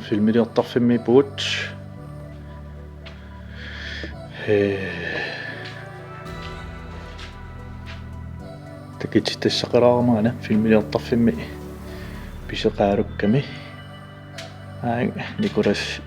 filmiliortarfimmi puut takititassaqalaarmaana filmiliortarfimmi piseqaalukkami Nicolas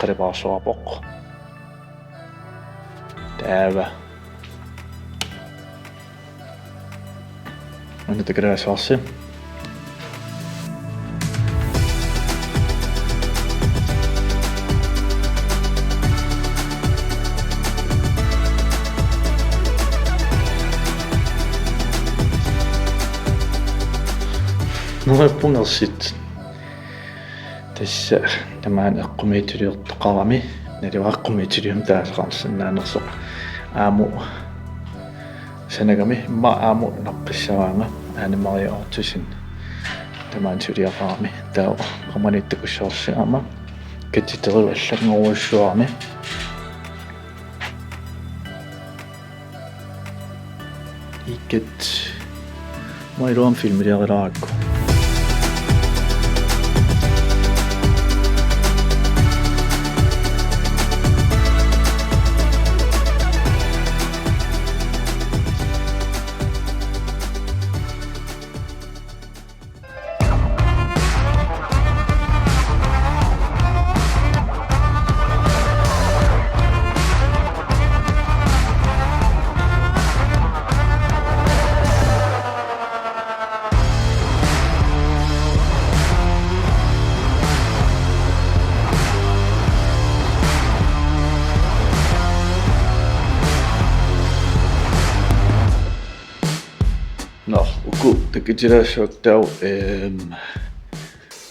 qalipaarsuapoq taava ana takraasarsi Pungersit tässä tämän eqqumiituliortoqarami nalivaqqumitulium taasaqarsanaanersoq aamu sanagami ma aamu naqqissavaanga aanimariortusin tamaan suliaqarami taa qamanittukussoorsiama kattiteru аллагнеруссуарми ikket mailuam filmiliarilarakku takitiraassuaktau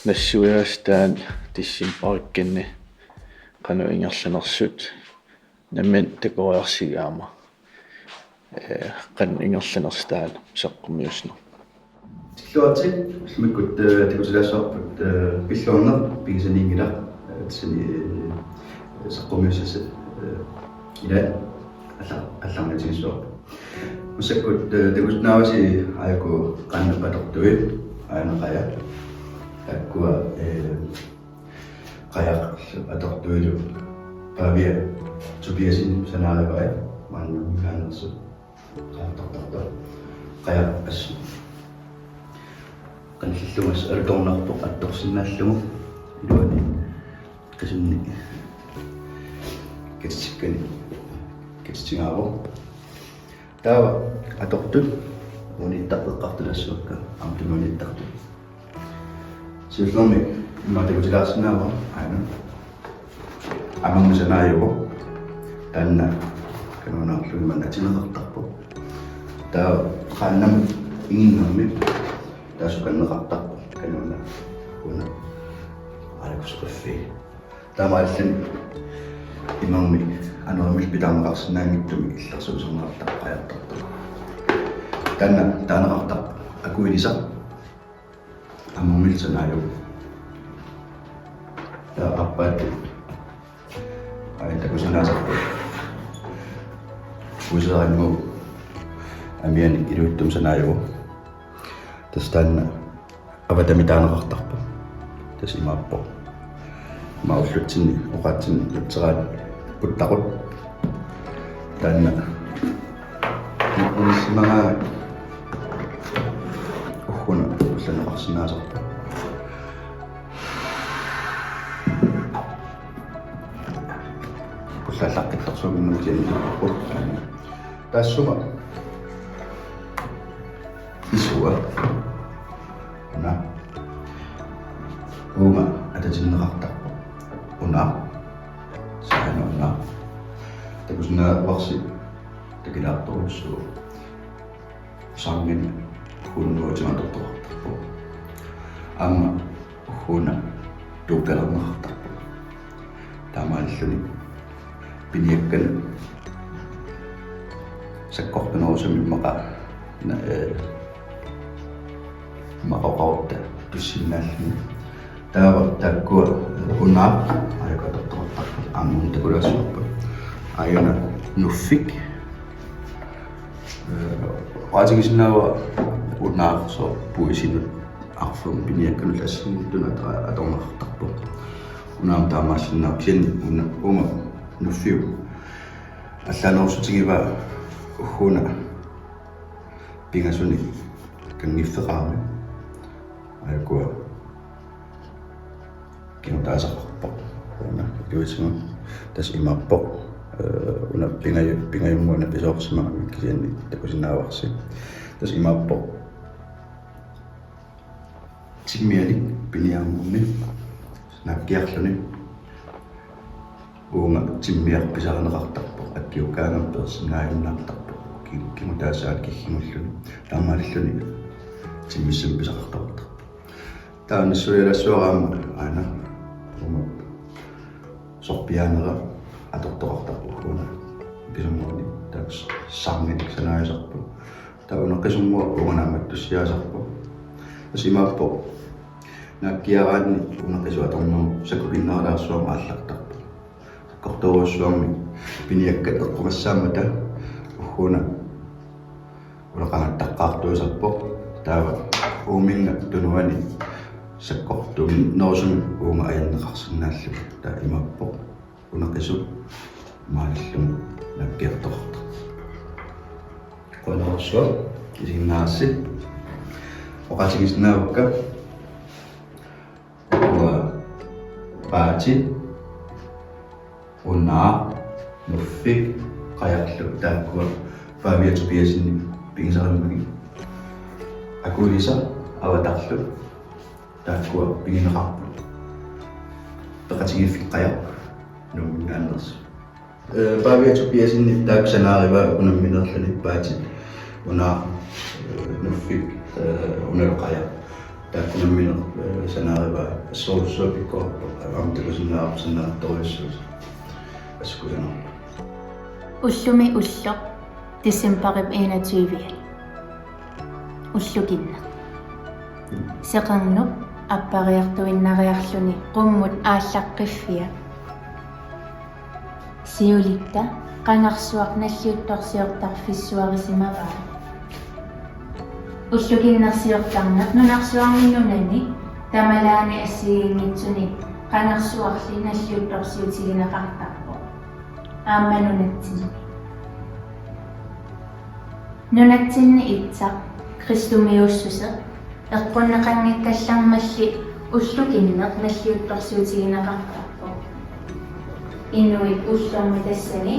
nassuiastaan tissimparikkinni qanu ingerlanersut namman takoriarsigaama qan ingerlanerstaan seqqummiusner tilluatik smikkut tikutilaassuarput pilluarner pigisaniingila tsini seqqummiussasat ila алларнатигисsuarpu Musakut tegusnaawasi aiku qannapatortui aanaqaya akkua qajaq atortuilu paavia Tobiasin sanaarivaai maannumikaanersu qaartortarta qajaq assu qanllumas altornarpoq attorsinnaallugu iluani qasunni kitsingaavo Tawa atortut unittaqeqqartulassuakka amtumunittaqtu Sillomi immatikutilaarsinnaava aanu amangusanaayuqo tanna kanunaarluiman atineqartarpu tawa qaannam inginnermi taasukanneqartarpu kanuna una alakusqiffi taamaallan imammi anormil pitaamaqarsinnaangittumi illersuusernertarqajartartu tanna taaneqartar akuilisa amormil sanaayu ta appaat takusanaaserpu uuseraangu amiani iluuttum sanaayu tas tanna avatami taaneqartarpu tas imaappo maullutsini oqatsin utseraat puttaqut tanna unismaga uhuna ullaneqarsinaaserpu ullallaqqittorsuuginnutiani taassuma isua una uuma atatinneqartarpu una saanuna takusna warsi takilaartorussu sangin hunnuutimatortortarpu amma huna tuupelernertarpu taamaalluni piniakkan sakkortunerusumi maqaqautta tussinnaallu taava takkua unaa ayakatortortarpu ammun takulaassuarpu ayana nuffik qaatigisinnaava unaarso puisinut arfum piniakkanul assinnittuna atornertarpu unaam taamaassinna pian uma nuffiu аллаанерусутигива уггуна пингасуни кангиффеqaarmi айкуа кинутаасақарпо уна юитсима тас имааппо уна пингаюммуна писоорсимаами кисианни такусинааварси тас имааппо тиммиали пиниармуни наккиарлуни уунга тиммиарписаарнеқартарпо аккиукаангерперсинааюннаартарпо кинутаасаат киггимуллуни таамааллуни тиммиссам писақартартарпо тааннассуялассуараама аана ума сорпиаанера атортоқартарпо уна писуммуни такс сарнит санаасарпо таунеққисуммуа уганаамат туссиаасарпо асимааппо наккиараанни унеқисуаторнеру сакукиннералаарсуама ааллартарпо кортуусsuarmi пиниаккат эққумассаамата уггуна улеқангаттаққаартуисарпо таава ууминга тунуани саккортум ноосум уунга аяннеқарсинааллу таа имаппо унеқису мааллум наккиартоқарта қонорсуа кисиннаарси оқатигиснаавакка уа паати унаа нуффик қаярлу тааккуа фавиатупиасинни пингисараммаги акулиса аватарлу тааккуа пингинеқарпу пеқатигиффиққая нумминааннерс фавиатупиасинни тааксанаарива унамминерлани паати унаа нуффик уналеқая тааккунамминер санаарива соорсуапиккорпо амтакусинаарпсинаартториуссуус аскусана уллуми улло дисембарим 21 уллукинна сеқарнуп аппариартуиннариарлуни қуммут ааллаққиффия сиулитта қангарсуақ наллиутторсиортарфиссуарисимаваа уллукиннерсиортарнақ нунарсуарминнунани тамалаани ассигингитсуни qanarsuarli nalliuttorsiutigineqartarpo aammanunatsinni nunatsinni itsa kristumiussuseq eqqunneqanngikkallarmalli ullukinneq nalliuttorsiutigineqartarpo inuit ullormi tassani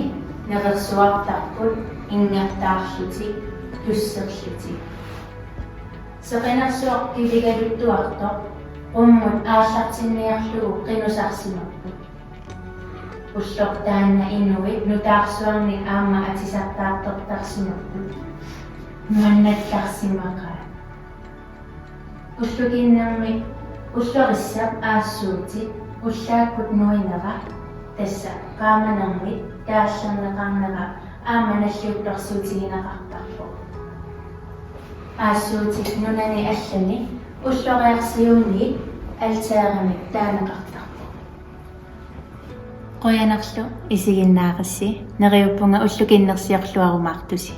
neqersuartarput ingartaarluti tusserluti seqinarsuaq kiligaluttuartoq ummut aallartinniarlugu qinusarsimapпут ullortaanna inuit nutaarsuarni aamma atisartaartortarsimapпут nuannallarsimaqaa ullukinnermi ullorissap aassuuti ullaakkut nuinera tassa qaamanermit taallerneqarnera aamma nalliuttorsuutigineqartarpo aassuutik nunani allani ulloriarsiuni алтаарами таанеқартарпо qoyanarlu isiginnaarissi neriuppunga ullukиннерсиарлуарумаартуси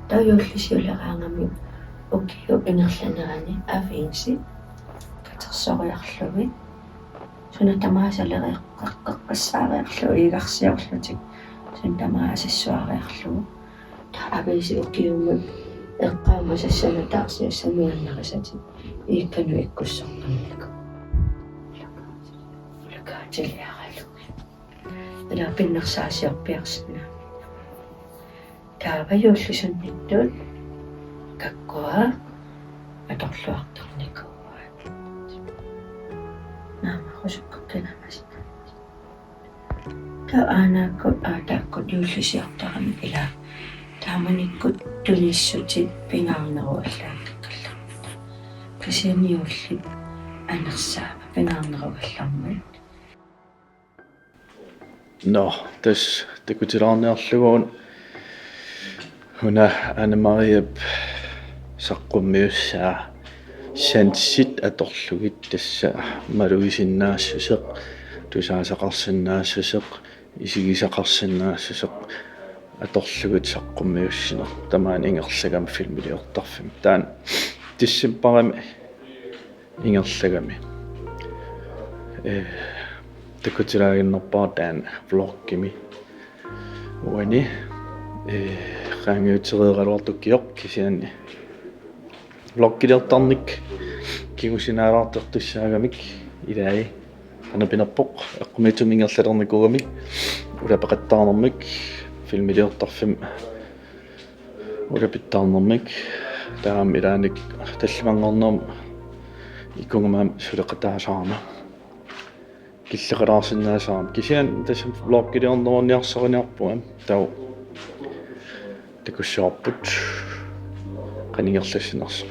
таюуллисиулераангами укиу ингерланерани авиинси катерсориарлуги сунатамаасалериққассаариарлу игарсиорлутик сунтамаасиссуариарлугу авииси укиуммут эққаама сассана таарсиассамианнерисати ииккану иккуссортарнику лакаатилиаралуги ила пиннерсаасиорпиарсина тааваюуллисунниттуут каккуа аторлуарторникуа наама хусуккаккинамасина таанааккут аатааккут юуллисиартарами ила тааманиккут тулиссутит пинаарнеруаллааккалла кисиамиулли анерсаама пинаарнеруаллармут No, das tekutilaarniarluguun huna Anne-Mariep saqqummiussaa santsit atorlugit tassa maluisinnaassuseq tusaasaqarsinnaasusseq isigisaqarsinnaasusseq atorlugut saqqummiussiner tamaan ingerlagam filmiliortarfim taan tissimparami ingerlagami такутилаагиннерпаа таана влоггими уани qaangiuterieraluartukkiоq kisianni влоггилертарник кигусинаалаартертуссааgamik илаи анапинерпоq эққумитумингерлалерникугами улапеқаттаарнэрмик филмилиортарфим улапиттаарнэрмик таам илааник таллимангорнерм икунгамаам сулеқатаасаарма киллеқалаарсинаасаарма кисиан тасам влоггилиорнерниарсориниарпугам тау такуссаорпут qaningerlassinerso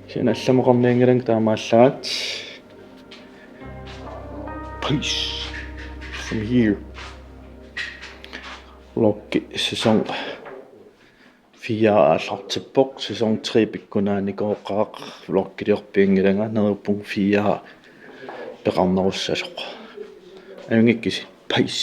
кисиан алламоқарниангалан таамааллагат peace from here loggi sæson 4 аллартиппоq sæson 3 pikkunaanikooqqaaq vloggiliorpiingalanga neruppung 4 peqarnerussaloq ayungikkisi peace